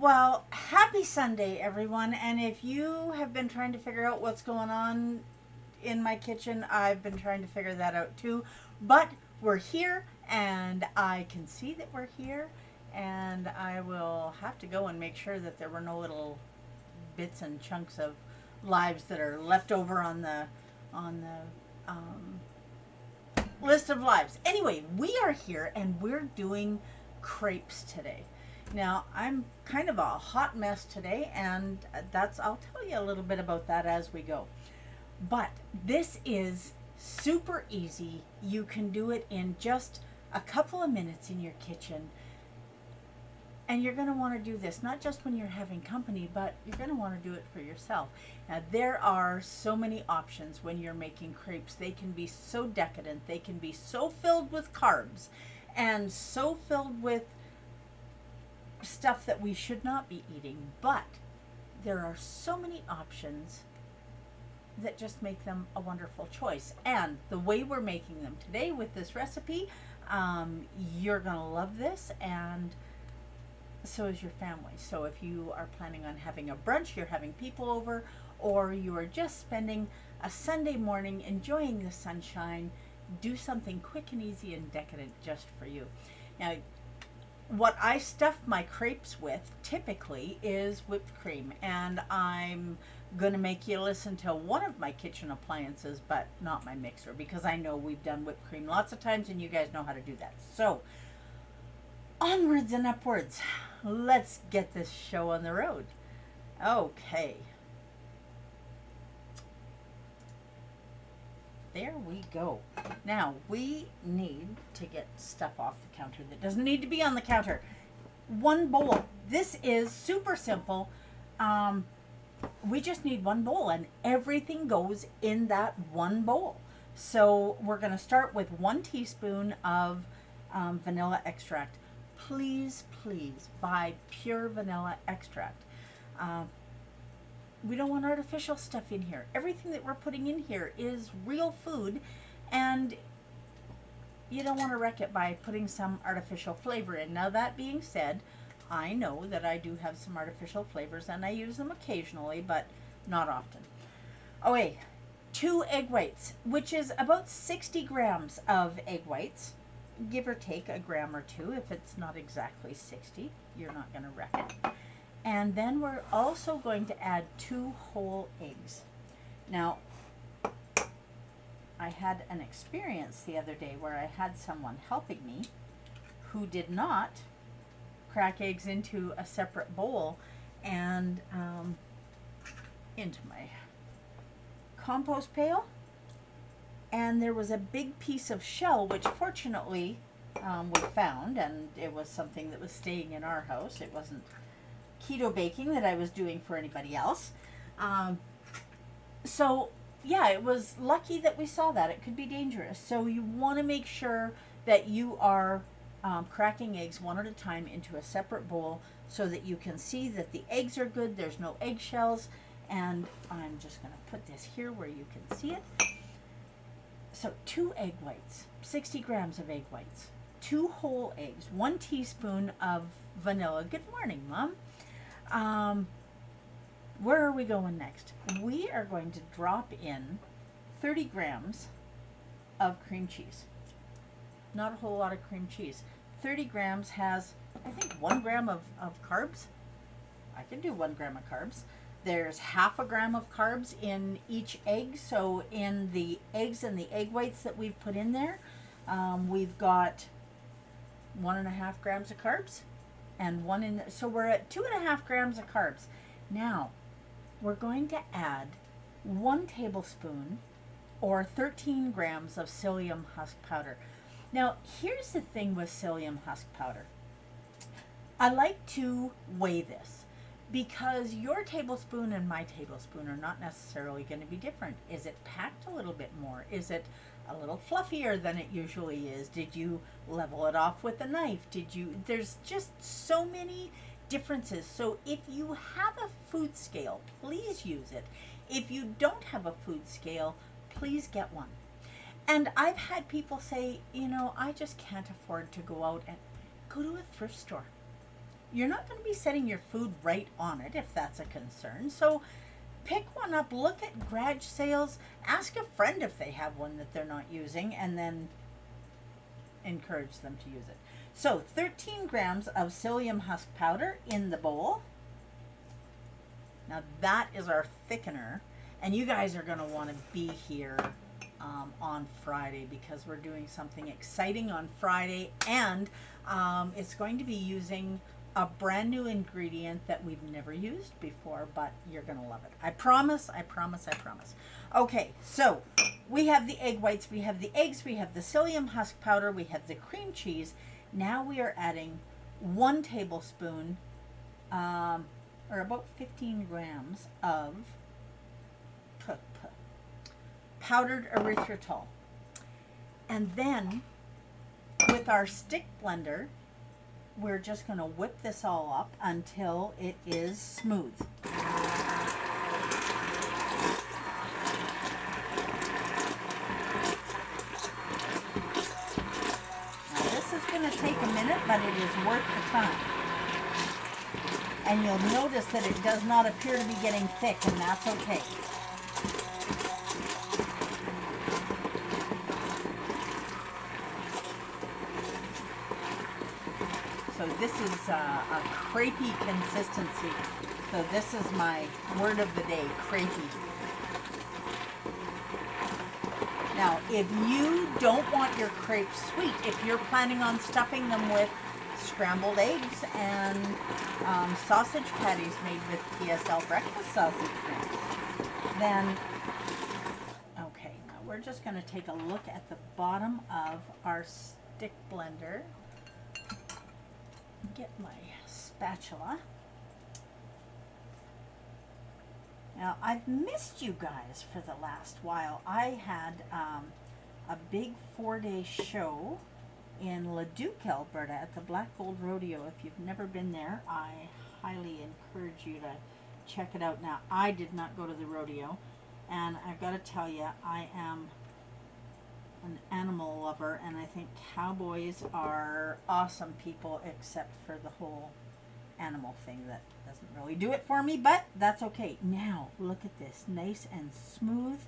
Well, happy Sunday, everyone. And if you have been trying to figure out what's going on in my kitchen, I've been trying to figure that out too. But we're here, and I can see that we're here. And I will have to go and make sure that there were no little bits and chunks of lives that are left over on the list of lives. Anyway, we are here and we're doing crepes today. Now, I'm kind of a hot mess today, and I'll tell you a little bit about that as we go. But this is super easy. You can do it in just a couple of minutes in your kitchen. And you're going to want to do this not just when you're having company, but you're going to want to do it for yourself. Now, there are so many options when you're making crepes. They can be so decadent. They can be so filled with carbs and so filled with stuff that we should not be eating. But there are so many options that just make them a wonderful choice. And the way we're making them today with this recipe, you're going to love this, and so is your family. So if you are planning on having a brunch, you're having people over, or you are just spending a Sunday morning enjoying the sunshine, do something quick and easy and decadent just for you. Now, what I stuff my crepes with typically is whipped cream, and I'm going to make you listen to one of my kitchen appliances, but not my mixer, because I know we've done whipped cream lots of times and you guys know how to do that. So, onwards and upwards. Let's get this show on the road. Okay. There we go. Now, we need to get stuff off the counter that doesn't need to be on the counter. One bowl. This is super simple. We just need one bowl, and everything goes in that one bowl. So we're going to start with 1 teaspoon of vanilla extract. Please, please buy pure vanilla extract. We don't want artificial stuff in here. Everything that we're putting in here is real food, and you don't want to wreck it by putting some artificial flavor in. Now, that being said, I know that I do have some artificial flavors, and I use them occasionally, but not often. Okay, 2 egg whites, which is about 60 grams of egg whites. Give or take a gram or 2. If it's not exactly 60, you're not going to wreck it. And then we're also going to add 2 whole eggs. Now, I had an experience the other day where I had someone helping me who did not crack eggs into a separate bowl and into my compost pail. And there was a big piece of shell, which fortunately we found, and it was something that was staying in our house. It wasn't keto baking that I was doing for anybody else. So yeah, it was lucky that we saw that. It could be dangerous. So you want to make sure that you are cracking eggs one at a time into a separate bowl so that you can see that the eggs are good, there's no eggshells. And I'm just going to put this here where you can see it. So 2 egg whites, 60 grams of egg whites, 2 whole eggs, 1 teaspoon of vanilla. Good morning, Mom. Where are we going next? We are going to drop in 30 grams of cream cheese. Not a whole lot of cream cheese. 30 grams has, I think, 1 gram of carbs. I can do 1 gram of carbs. There's half a gram of carbs in each egg. So in the eggs and the egg whites that we've put in there, we've got 1.5 grams of carbs and so we're at 2.5 grams of carbs. Now, we're going to add 1 tablespoon or 13 grams of psyllium husk powder. Now, here's the thing with psyllium husk powder. I like to weigh this, because your tablespoon and my tablespoon are not necessarily going to be different. Is it packed a little bit more? Is it a little fluffier than it usually is? Did you level it off with a knife? There's just so many differences. So if you have a food scale, please use it. If you don't have a food scale, please get one. And I've had people say, I just can't afford to go out and go to a thrift store. you're not going to be setting your food right on it if that's a concern. So pick one up, look at garage sales, ask a friend if they have one that they're not using, and then encourage them to use it. So 13 grams of psyllium husk powder in the bowl. Now that is our thickener, and you guys are going to want to be here on Friday, because we're doing something exciting on Friday, and it's going to be using a brand new ingredient that we've never used before, but you're going to love it. I promise, I promise, I promise. Okay, so we have the egg whites, we have the eggs, we have the psyllium husk powder, we have the cream cheese. Now we are adding 1 tablespoon, or about 15 grams of powdered erythritol. And then with our stick blender, we're just going to whip this all up until it is smooth. Now this is going to take a minute, but it is worth the time. And you'll notice that it does not appear to be getting thick, and that's okay. So this is a crepey consistency. So this is my word of the day, crepey. Now, if you don't want your crepes sweet, if you're planning on stuffing them with scrambled eggs and sausage patties made with PSL breakfast sausage mix, then, okay, now we're just going to take a look at the bottom of our stick blender. Get my spatula. Now, I've missed you guys for the last while. I had a big 4-day show in Leduc, Alberta at the Black Gold Rodeo. If you've never been there, I highly encourage you to check it out. Now, I did not go to the rodeo, and I've got to tell you, I am an animal lover, and I think cowboys are awesome people, except for the whole animal thing that doesn't really do it for me, but that's okay. Now, look at this, nice and smooth.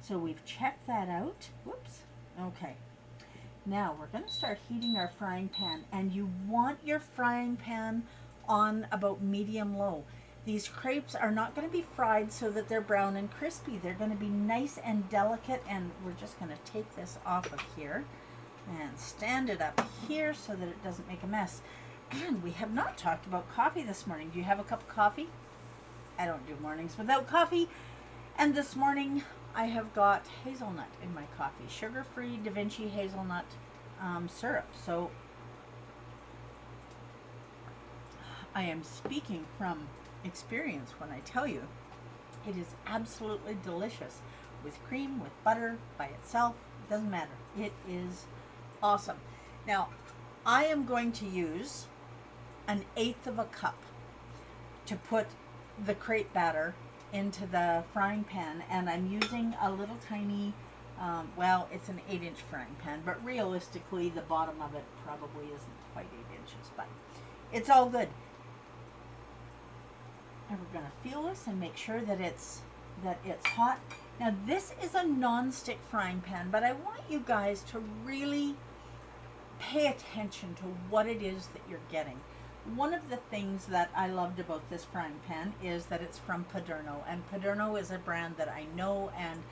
So we've checked that out. Whoops. Okay. Now we're going to start heating our frying pan, and you want your frying pan on about medium low. These crepes are not going to be fried so that they're brown and crispy. They're going to be nice and delicate, and we're just going to take this off of here and stand it up here so that it doesn't make a mess. And we have not talked about coffee this morning. Do you have a cup of coffee? I don't do mornings without coffee. And this morning I have got hazelnut in my coffee, sugar-free Da Vinci hazelnut syrup. So I am speaking from experience when I tell you it is absolutely delicious with cream, with butter, by itself. It doesn't matter. It is awesome. Now, I am going to use 1/8 of a cup to put the crepe batter into the frying pan, and I'm using a little tiny, well, it's an 8-inch frying pan, but realistically the bottom of it probably isn't quite 8 inches, but it's all good. And we're going to feel this and make sure that it's hot. Now this is a non-stick frying pan, but I want you guys to really pay attention to what it is that you're getting. One of the things that I loved about this frying pan is that it's from Paderno, and Paderno is a brand that I know and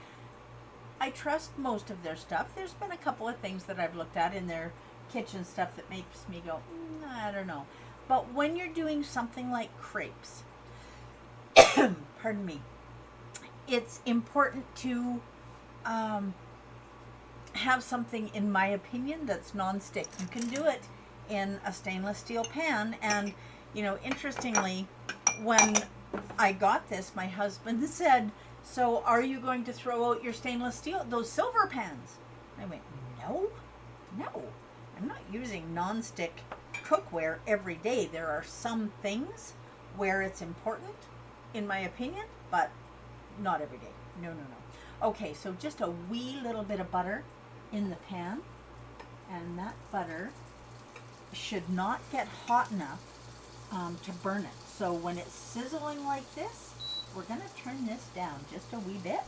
I trust most of their stuff. There's been a couple of things that I've looked at in their kitchen stuff that makes me go, I don't know. But when you're doing something like crepes, pardon me, it's important to have something, in my opinion, that's non-stick. You can do it in a stainless steel pan, and you know, interestingly, when I got this, my husband said, so are you going to throw out your stainless steel, those silver pans? I went, no, I'm not using non-stick cookware every day. There are some things where it's important, in my opinion, but not every day. No. Okay, so just a wee little bit of butter in the pan, and that butter should not get hot enough to burn it. So when it's sizzling like this, we're going to turn this down just a wee bit,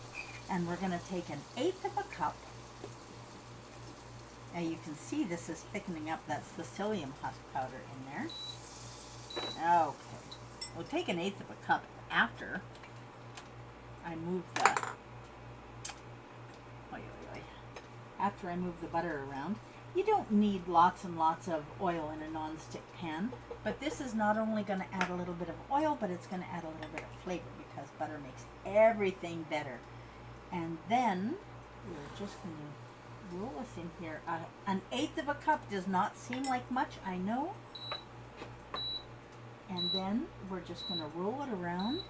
and we're going to take 1/8 of a cup. Now you can see this is thickening up. That's the psyllium husk powder in there. Okay. We'll take 1/8 of a cup after I move the butter around. You don't need lots and lots of oil in a non-stick pan, but this is not only going to add a little bit of oil, but it's going to add a little bit of flavor because butter makes everything better. And then we're just going to roll this in here. 1/8 of a cup does not seem like much, I know. And then we're just going to roll it around.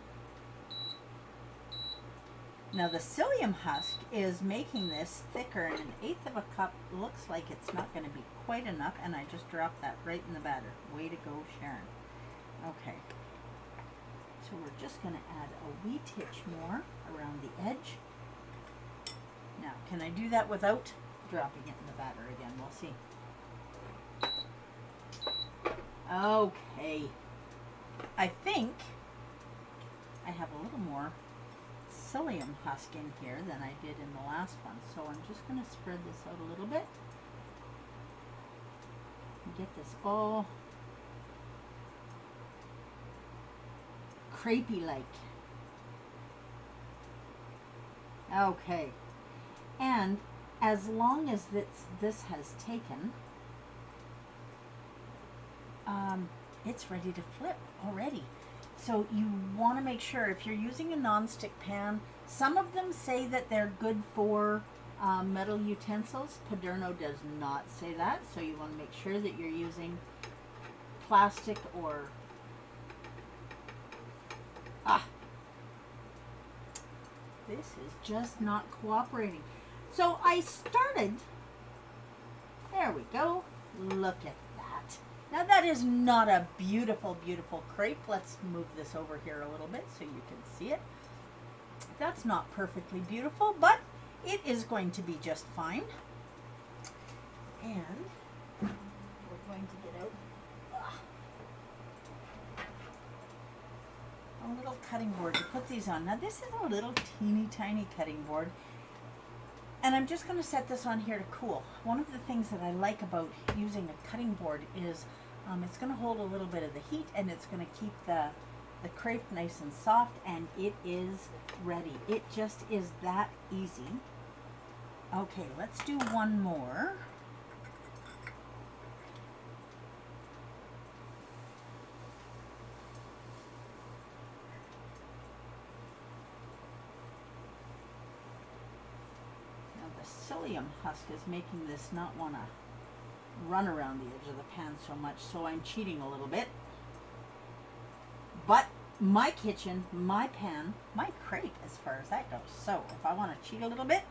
Now the psyllium husk is making this thicker, and 1/8 of a cup looks like it's not going to be quite enough, and I just dropped that right in the batter. Way to go, Sharon. Okay. So we're just going to add a wee titch more around the edge. Now, can I do that without dropping it in the batter again? We'll see. Okay. I think I have a little more psyllium husk in here than I did in the last one. So I'm just going to spread this out a little bit and get this all crepey-like. Okay. And as long as this has taken, it's ready to flip already. So you want to make sure, if you're using a non-stick pan, some of them say that they're good for metal utensils. Paderno does not say that, so you want to make sure that you're using plastic or this is just not cooperating. So I started, there we go, look at that. Now that is not a beautiful, beautiful crepe. Let's move this over here a little bit so you can see it. That's not perfectly beautiful, but it is going to be just fine. And we're going to get out a little cutting board to put these on. Now this is a little teeny tiny cutting board, and I'm just going to set this on here to cool. One of the things that I like about using a cutting board is it's going to hold a little bit of the heat, and it's going to keep the crepe nice and soft, and it is ready. It just is that easy. Okay, let's do one more. Now the psyllium husk is making this not want to run around the edge of the pan so much, so I'm cheating a little bit. But my kitchen, my pan, my crepe as far as that goes. So if I want to cheat a little bit,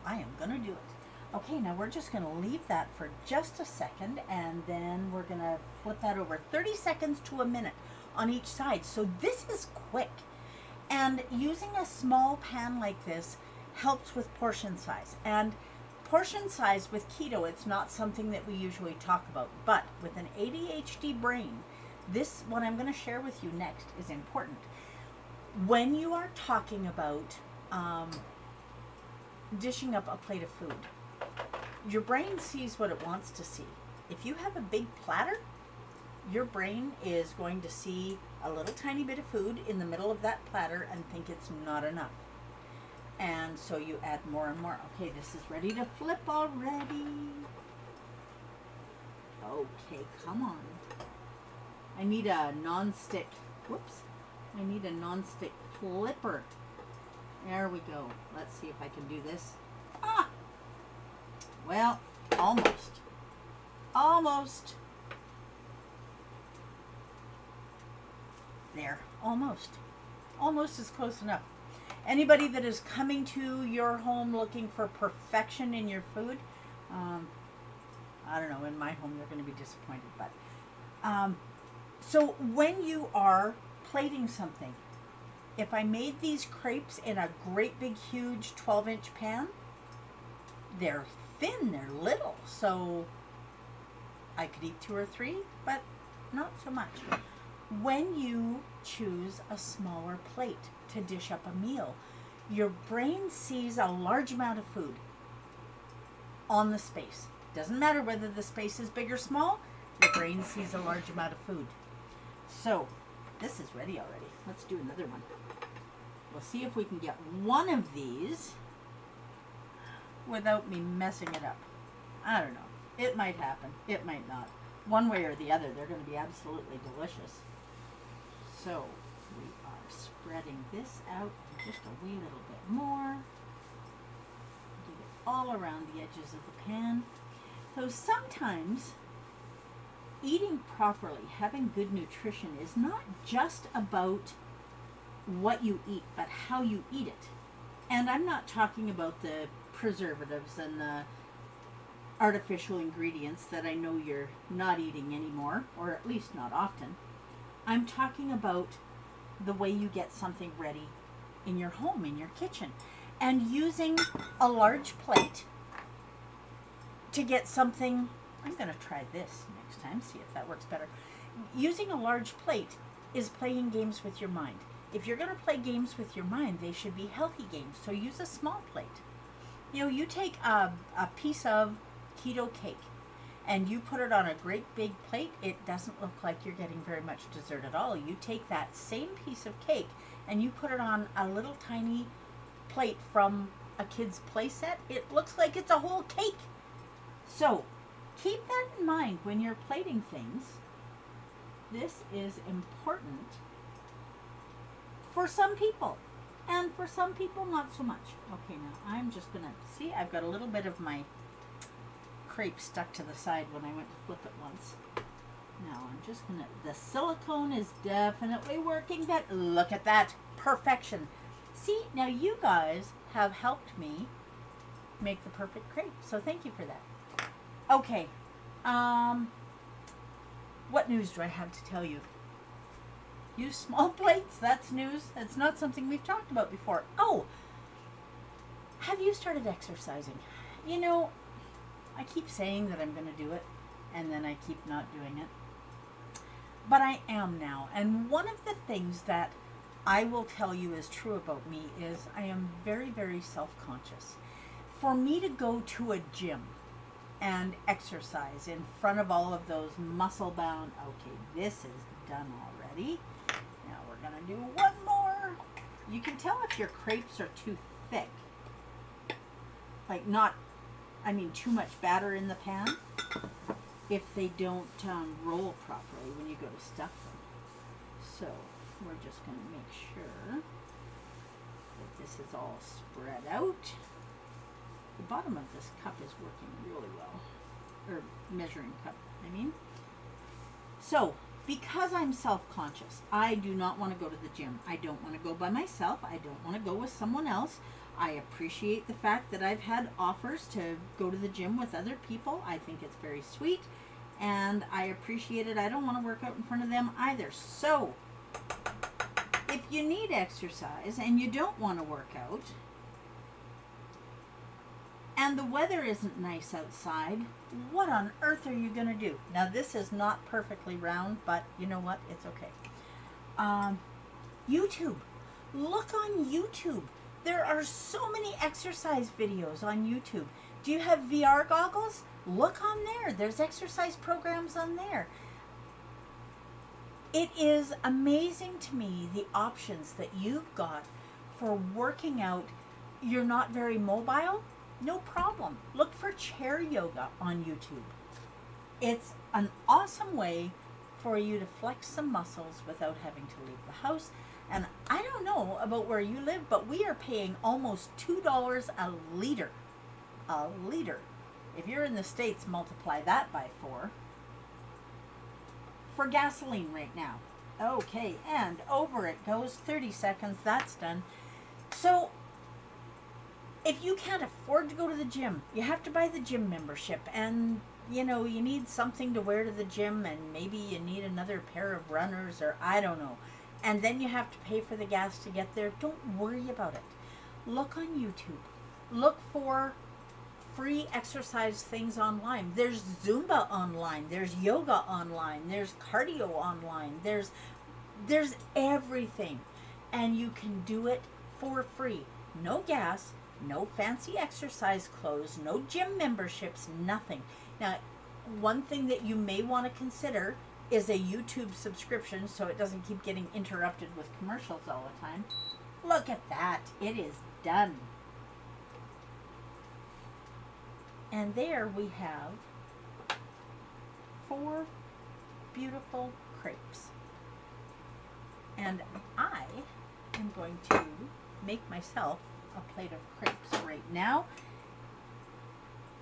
I am going to do it. Okay, now we're just going to leave that for just a second, and then we're going to flip that over 30 seconds to a minute on each side. So this is quick. And using a small pan like this helps with portion size. And portion size with keto, it's not something that we usually talk about. But with an ADHD brain, this, what I'm going to share with you next, is important. When you are talking about dishing up a plate of food, your brain sees what it wants to see. If you have a big platter, your brain is going to see a little tiny bit of food in the middle of that platter and think it's not enough. And so you add more and more. Okay, this is ready to flip already. Okay, come on. I need a non-stick, I need a non-stick flipper. There we go. Let's see if I can do this. Well, almost. Almost. There, almost. Almost is close enough. Anybody that is coming to your home looking for perfection in your food, I don't know, in my home they're going to be disappointed, but so when you are plating something, if I made these crepes in a great big huge 12-inch pan, they're thin, they're little, so I could eat 2 or 3, but not so much. When you choose a smaller plate to dish up a meal, your brain sees a large amount of food on the space. Doesn't matter whether the space is big or small, your brain sees a large amount of food. So, this is ready already. Let's do another one. We'll see if we can get one of these without me messing it up. I don't know. It might happen. It might not. One way or the other, they're going to be absolutely delicious. So, we are spreading this out just a wee little bit more. Do it all around the edges of the pan. So sometimes eating properly, having good nutrition is not just about what you eat, but how you eat it. And I'm not talking about the preservatives and the artificial ingredients that I know you're not eating anymore, or at least not often. I'm talking about the way you get something ready in your home, in your kitchen, and using a large plate to get something. I'm going to try this next time, see if that works better. Using a large plate is playing games with your mind. If you're going to play games with your mind, they should be healthy games. So use a small plate. You know, you take a piece of keto cake and you put it on a great big plate. It doesn't look like you're getting very much dessert at all. You take that same piece of cake and you put it on a little tiny plate from a kid's play set. It looks like it's a whole cake. So keep that in mind when you're plating things. This is important for some people, and for some people not so much. Okay, now I'm just gonna see, I've got a little bit of my crepe stuck to the side when I went to flip it once. Now I'm just gonna, the silicone is definitely working. That, look at that, perfection. See, now you guys have helped me make the perfect crepe, so thank you for that. Okay, what news do I have to tell you? Use small plates, that's news. That's not something we've talked about before. Oh, have you started exercising? You know, I keep saying that I'm going to do it, and then I keep not doing it. But I am now. And one of the things that I will tell you is true about me is I am very, very self-conscious. For me to go to a gym and exercise in front of all of those muscle-bound, okay, this is done already. Now we're going to do one more. You can tell if your crepes are too thick. Like not, I mean too much batter in the pan. If they don't roll properly when you go to stuff them. So we're just going to make sure that this is all spread out. The bottom of this cup is working really well. Or measuring cup, I mean. So, because I'm self-conscious, I do not want to go to the gym. I don't want to go by myself. I don't want to go with someone else. I appreciate the fact that I've had offers to go to the gym with other people. I think it's very sweet, and I appreciate it. I don't want to work out in front of them either. So, if you need exercise and you don't want to work out, and the weather isn't nice outside, what on earth are you going to do? Now, this is not perfectly round, but you know what? It's okay. YouTube. Look on YouTube. There are so many exercise videos on YouTube. Do you have VR goggles? Look on there. There's exercise programs on there. It is amazing to me the options that you've got for working out. You're not very mobile? No problem. Look for chair yoga on YouTube. It's an awesome way for you to flex some muscles without having to leave the house. And I don't know about where you live, but we are paying almost $2 a liter. A liter. If you're in the States, multiply that by 4. For gasoline right now. Okay, and over it goes. 30 seconds. That's done. So, if you can't afford to go to the gym, you have to buy the gym membership, and you know, you need something to wear to the gym, and maybe you need another pair of runners, or I don't know, and then you have to pay for the gas to get there. Don't worry about it. Look on YouTube. Look for free exercise things online. There's Zumba online, there's yoga online, there's cardio online, there's There's everything. And you can do it for free. No gas, no fancy exercise clothes, no gym memberships, nothing. Now, one thing that you may want to consider is a YouTube subscription so it doesn't keep getting interrupted with commercials all the time. Look at that. It is done. And there we have 4 beautiful crepes. And I am going to make myself a plate of crepes right now.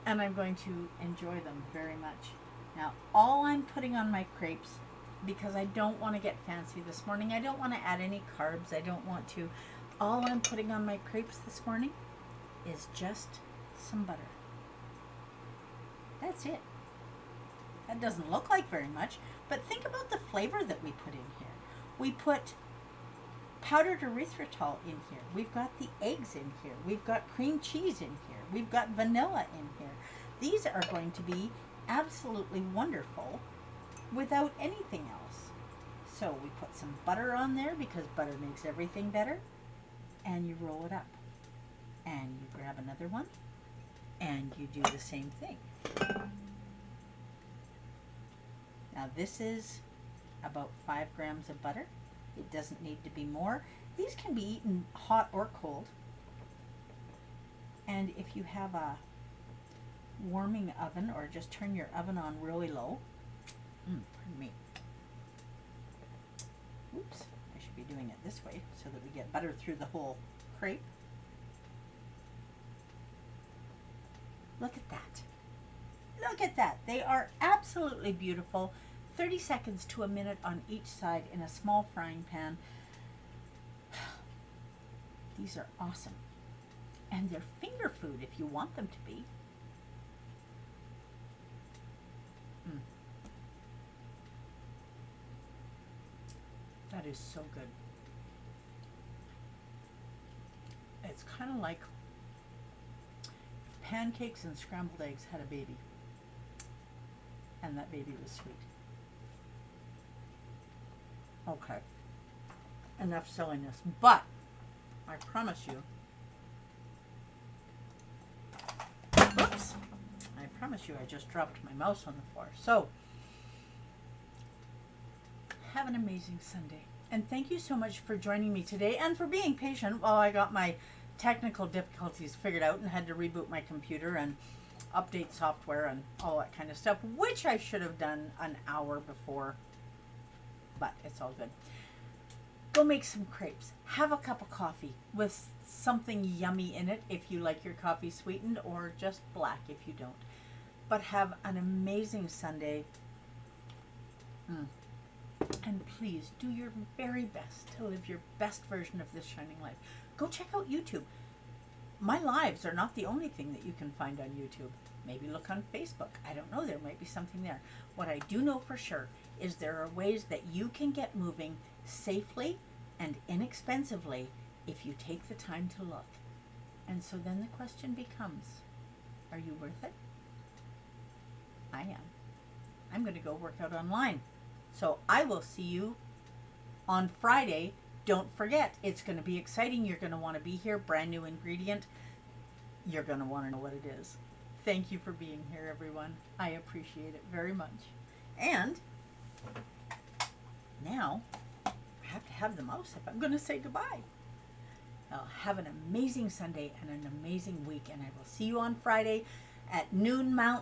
And I'm going to enjoy them very much. Now, all I'm putting on my crepes, because I don't want to get fancy this morning, I don't want to add any carbs, I don't want to. All I'm putting on my crepes this morning is just some butter. That's it. That doesn't look like very much, but think about the flavor that we put in here. We put powdered erythritol in here. We've got the eggs in here. We've got cream cheese in here. We've got vanilla in here. These are going to be absolutely wonderful without anything else. So we put some butter on there because butter makes everything better. And you roll it up. And you grab another one. And you do the same thing. Now this is about 5 grams of butter. It doesn't need to be more. These can be eaten hot or cold. And if you have a warming oven, or just turn your oven on really low. Pardon me. Oops, I should be doing it this way so that we get butter through the whole crepe. Look at that. Look at that. They are absolutely beautiful. 30 seconds to a minute on each side in a small frying pan. These are awesome. And they're finger food if you want them to be. That is so good. It's kind of like pancakes and scrambled eggs had a baby. And that baby was sweet. Okay. Enough silliness. But I promise you, oops, I promise you I just dropped my mouse on the floor. So, have an amazing Sunday. And thank you so much for joining me today and for being patient while I got my technical difficulties figured out and had to reboot my computer and update software and all that kind of stuff, which I should have done an hour before, but it's all good. Go make some crepes. Have a cup of coffee with something yummy in it if you like your coffee sweetened, or just black if you don't. But have an amazing Sunday. And please do your very best to live your best version of this shining life. Go check out YouTube. My lives are not the only thing that you can find on YouTube. Maybe look on Facebook. I don't know. There might be something there. What I do know for sure is there are ways that you can get moving safely and inexpensively if you take the time to look. And so then the question becomes, are you worth it? I am. I'm going to go work out online. So I will see you on Friday. Don't forget, it's going to be exciting. You're going to want to be here. Brand new ingredient. You're going to want to know what it is. Thank you for being here, everyone. I appreciate it very much. And now I have to have the mouse if I'm going to say goodbye. Well, have an amazing Sunday and an amazing week. And I will see you on Friday at noon Mountain.